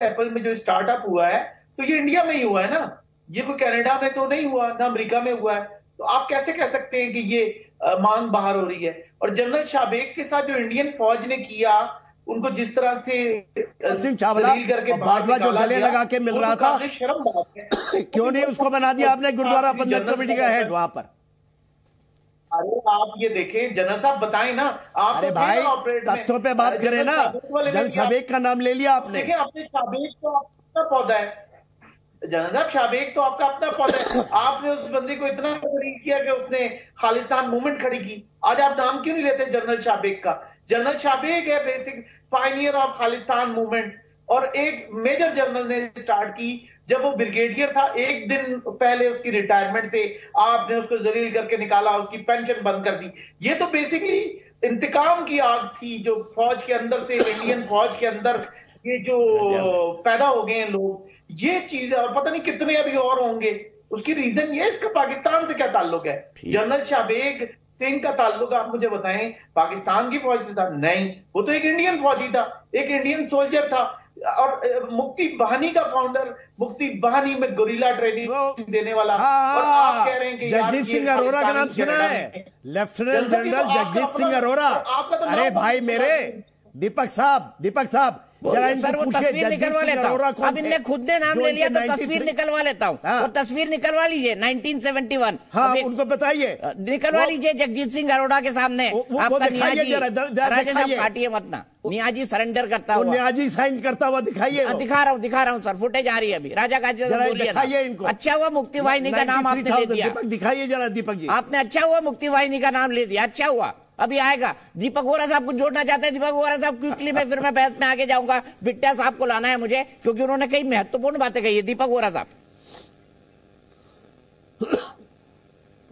Apple में जो startup हुआ है तो ये इंडिया में ही हुआ है ना, ये कोई कनाडा में तो नहीं हुआ, ना अमेरिका में हुआ है। तो आप कैसे कह सकते हैं कि ये मांग बाहर हो रही है? और जनरल शाहबेग के साथ जो इंडियन फौज ने किया, उनको जिस तरह से दलील करके बाजवा जो गले लगा के मिल रहा था, शर्म बात है। क्यों नहीं उसको बना दिया आपने गुरुद्वारा पंचायत कमेटी का हेड वहां पर? अरे आप ये देखें, जनरल साहब बताएं ना आप। अरे भाई तथ्यों पे बात करें ना, जनरल शाहबेग का नाम ले लिया आपने। देखिए आपने शाहबेग तो आपका पौधा है, जनरल साहब शाहबेग तो आपका अपना पौधा है। आपने उस बंदे को इतना तकरीर किया कि उसने खालिस्तान मूवमेंट खड़ी की। आज आप नाम क्यों नहीं लेते जनरल शाहबेग का? जनरल शाहबेग है basic Pioneer of Khalistan movement, और एक मेजर जनरल ने स्टार्ट की जब वो ब्रिगेडियर था। एक दिन पहले उसकी रिटायरमेंट से आपने उसको जलील करके निकाला, उसकी पेंशन बंद कर दी। ये तो बेसिकली इंतकाम की आग थी जो फौज के अंदर से, इंडियन फौज के अंदर ये जो पैदा हो गए हैं लोग, ये चीज है। और पता नहीं कितने अभी और होंगे। उसकी रीजन ये, इसका पाकिस्तान से क्या ताल्लुक है? जनरल शाहबेग सिंह का ताल्लुक आप मुझे बताएं पाकिस्तान की फौज से था? नहीं, वो तो एक इंडियन फौजी था, एक इंडियन सोल्जर था। और मुक्ति बहानी का फाउंडर, मुक्ति बहानी में गोरिल्ला ट्रेनिंग देने वाला। और आप कह रहे हैं कि जगजीत सिंह अरोड़ा का नाम सुना है? Lieutenant general Jagjit Singh Arora. अरे भाई मेरे दीपक साहब सर वो तस्वीर निकलवा लेता हूँ। अब इनने खुद ने नाम ले लिया तो तस्वीर निकलवा लेता हूँ। वो तस्वीर निकलवा लीजिए 1971। हाँ, उनको बताइए, निकलवा लीजिए जगजीत सिंह अरोड़ा के सामने। आपका नियाजी, राजेश साहब काटिए मत ना, नियाजी सरेंडर करता हुआ, नियाजी साइन करता हुआ दिखाइए। दिखा रहा हूँ सर, फुटेज आ रही है अभी। राजा का दिखाइए इनको। अच्छा हुआ मुक्ति वाहिनी का नाम आपने ले दिया। दिखाइए जरा दीपक जी, आपने अच्छा हुआ मुक्ति वाहिनी का नाम ले दिया, अच्छा हुआ। अभी आएगा दीपक वोरा साहब कुछ जोड़ना चाहते हैं? दीपक वोरा साहब क्विकली में, फिर मैं बहस में आगे जाऊंगा। बिट्टा साहब को लाना है मुझे क्योंकि उन्होंने कई महत्वपूर्ण बातें कही है। दीपक वोरा साहब।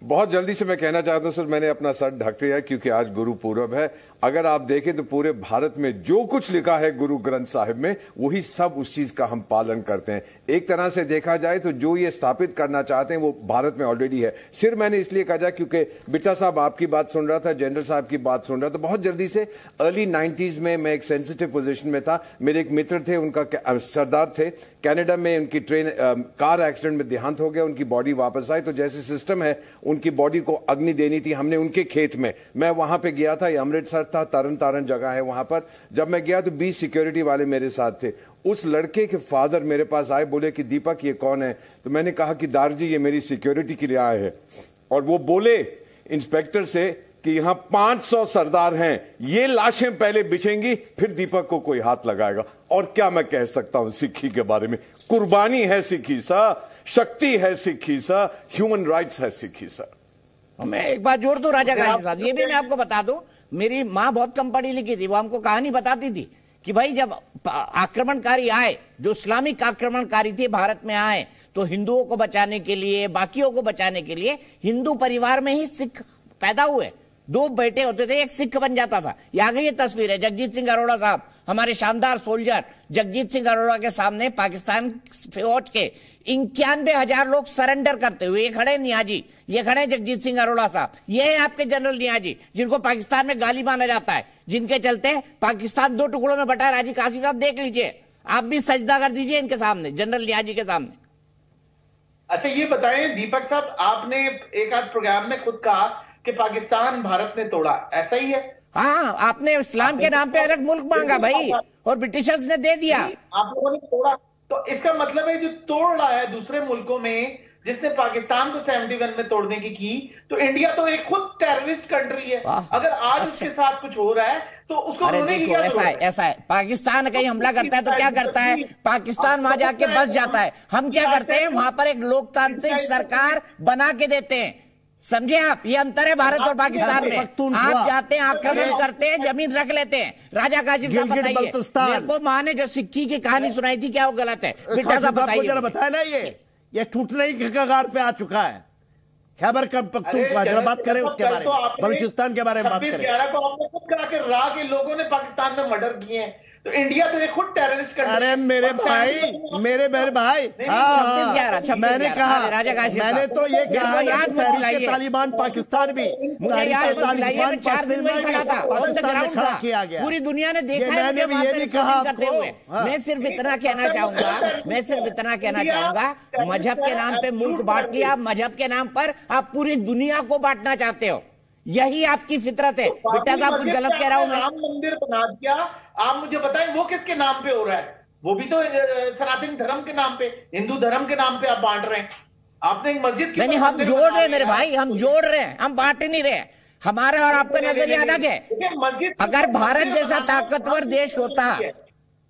बहुत जल्दी से मैं कहना चाहता हूं सर, मैंने अपना सर ढक लिया क्योंकि आज गुरु पूरब है। अगर आप देखें तो पूरे भारत में जो कुछ लिखा है गुरु ग्रंथ साहिब में, वही सब उस चीज का हम पालन करते हैं। एक तरह से देखा जाए तो जो ये स्थापित करना चाहते हैं वो भारत में ऑलरेडी है। सिर्फ मैंने इसलिए कहा क्योंकि बिट्टा साहब आपकी बात सुन रहा था, जनरल साहब की बात सुन रहा था। बहुत जल्दी से अर्ली 90s में मैं एक सेंसिटिव पोजीशन में था। मेरे एक मित्र थे, उनका सरदार थे, कनाडा में उनकी कार एक्सीडेंट में देहांत हो गया, उनकी बॉडी वापस आई। तो जैसे सिस्टम है, उनकी बॉडी को अग्नि देनी थी, हमने उनके खेत में, मैं वहां पे गया था, ये अमृतसर था, तरन तारण जगह है वहां पर। जब मैं गया तो 20 सिक्योरिटी वाले मेरे साथ थे। उस लड़के के फादर मेरे पास आए, बोले कि दीपक ये कौन है? तो मैंने कहा कि दार जी ये मेरी सिक्योरिटी के लिए आए हैं। और वो बोले इंस्पेक्टर से कि यहां 500 सरदार हैं, ये लाशें पहले बिछेंगी फिर दीपक को कोई हाथ लगाएगा। और क्या मैं कह सकता हूं सिक्खी के बारे में? कुर्बानी है सिक्खी सा, शक्ति है सिक्खी सा, ह्यूमन राइट्स है सिक्खी सा। मैं एक बात जोड़ दूं राजा गांधी साहब, ये भी मैं आपको बता दूं, मेरी माँ बहुत कम पढ़ी लिखी थी, वो हमको कहानी बताती थी कि भाई जब आक्रमणकारी आए, जो इस्लामिक आक्रमणकारी थे भारत में आए, तो हिंदुओं को बचाने के लिए, बाकियों को बचाने के लिए हिंदू परिवार में ही सिख पैदा हुए। 2 बेटे होते थे, एक सिख बन जाता था। ये आ गई ये तस्वीर है जगजीत सिंह अरोड़ा साहब, हमारे शानदार सोल्जर जगजीत सिंह अरोड़ा के सामने पाकिस्तान फौज के 91,000 लोग सरेंडर करते हुए। ये खड़े नियाजी, ये खड़े जगजीत सिंह अरोड़ा साहब, ये है आपके जनरल नियाजी जिनको पाकिस्तान में गाली माना जाता है, जिनके चलते पाकिस्तान 2 टुकड़ों में बटा है। राजी कासिम साहब देख लीजिए, आप भी सजदा कर दीजिए इनके सामने, जनरल नियाजी के सामने। अच्छा ये बताएं दीपक साहब, आपने एक आध प्रोग्राम में खुद कहा कि पाकिस्तान भारत ने तोड़ा, ऐसा ही है? हाँ, आपने इस्लाम के नाम पे अलग मुल्क मांगा भाई, और ब्रिटिशर्स ने दे दिया। आप लोगों ने तोड़ा, तो इसका मतलब है जो तोड़ रहा है दूसरे मुल्कों में, जिसने पाकिस्तान को 71 में तोड़ने की, तो इंडिया तो एक खुद टेररिस्ट कंट्री है। अगर आज उसके साथ कुछ हो रहा है तो उसको रोने की क्या जरूरत है? ऐसा है, पाकिस्तान कहीं हमला करता है तो क्या करता है? पाकिस्तान वहां जाके बस जाता है। हम क्या करते हैं? वहां पर एक लोकतांत्रिक सरकार बना के देते हैं। समझे आप? ये अंतर है भारत और पाकिस्तान में। आप जाते हैं, आक्रमण करते हैं, जमीन रख लेते हैं। राजा काशिफ साहब बताइए, मेरे को माँ ने जो सिक्की की कहानी सुनाई थी, क्या वो गलत है? बिट्टा साहब बताइए। बताया ना, ये टूटने की कगार पे आ चुका है। खैबर पख्तूनख्वा जरा बात करें उसके बारे में, बलूचिस्तान के बारे में बात करें। 26/11 को आपने खुद कहा कि रा के लोगों ने पाकिस्तान में मर्डर किए हैं, तो इंडिया तो एक खुद टेररिस्ट कंट्री। अरे मेरे भाई, मेरे भाई, 26/11 मैंने कहा, मैंने तो ये कहा तहरीक तालिबान पाकिस्तान भी, तालिबान 4 दिन में खड़ा था, पाकिस्तान में खड़ा किया गया। पूरी दुनिया ने देखा है। मैंने भी ये नहीं कहा करते हुए मैं सिर्फ इतना कहना चाहूंगा, मजहब के नाम पे मुल्क बांट लिया, मजहब के नाम पर आप पूरी दुनिया को बांटना चाहते हो, यही आपकी फितरत है। बिट्टा साहब कुछ गलत कह रहा हूं मैं? राम मंदिर बना दिया, आप मुझे बताएं वो किसके नाम पे हो रहा है? वो भी तो सनातन धर्म के नाम पे, हिंदू धर्म के नाम पे आप बांट रहे हैं। आपने एक मस्जिद की, नहीं, हम जोड़ रहे हैं मेरे भाई, हम जोड़ रहे हैं, हम बांट नहीं रहे। हमारा और आपका नजरिया अलग है। अगर भारत जैसा ताकतवर देश होता,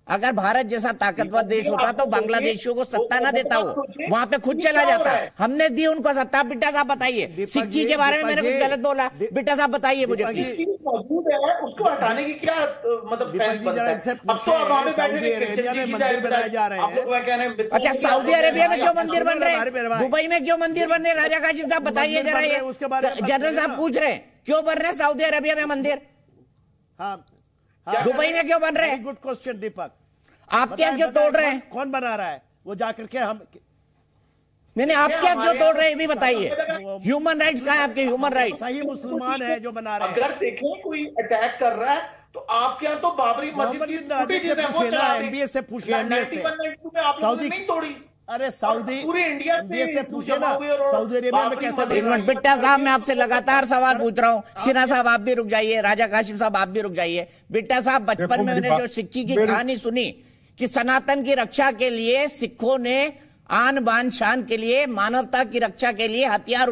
अगर भारत जैसा ताकतवर देश होता तो बांग्लादेशियों को सत्ता ना देता, वो वहां पे खुद चला जाता। हमने दी उनको सत्ता। बिट्टा साहब बताइए, सिक्की के बारे में मैंने कुछ गलत बोला? बिट्टा साहब बताइए मुझे। मौजूद है, उसको हटाने की क्या मतलब सेंस बनता है? अब तो आप वहां पे बैठे मंदिर बनाए जा रहे हैं। अच्छा, सऊदी अरेबिया में क्यों मंदिर बन रहे हैं? दुबई में क्यों मंदिर बन रहे हैं? राजा काशिफ साहब बताइए जरा, ये जनरल साहब पूछ रहे हैं क्यों बन रहे हैं सऊदी अरेबिया में मंदिर? दुबई में क्यों बन रहे हैं? गुड क्वेश्चन दीपक। आप क्या क्यों तोड़ रहे हैं? कौन बना रहा है वो जाकर के? हम नहीं, आप क्या क्यों तोड़ रहे हैं ये भी बताइए। ह्यूमन राइट्स कहाँ है आपके? ह्यूमन राइट्स सही मुसलमान है जो बना रहे हैं। अगर देखें कोई अटैक कर रहा है तो आप क्या तो बाबरी मस्जिद की फुटेज है वो चला दें। एनबीए से पूछिए, एनबीए से। आप लोगों ने नहीं तोड़ी। अरे सऊदी, पूरे इंडिया से पूछे ना, सऊदी अरेबिया में कैसे? बिट्टा साहब मैं आपसे लगातार सवाल पूछ रहा हूँ। सिन्हा साहब आप भी रुक जाइए, राजा काशिफ साहब आप भी रुक जाइए। बिट्टा साहब, बचपन में मैंने जो सिक्की की कहानी सुनी कि सनातन की रक्षा के लिए सिखों ने आन बान शान के लिए, मानवता की रक्षा के लिए हथियार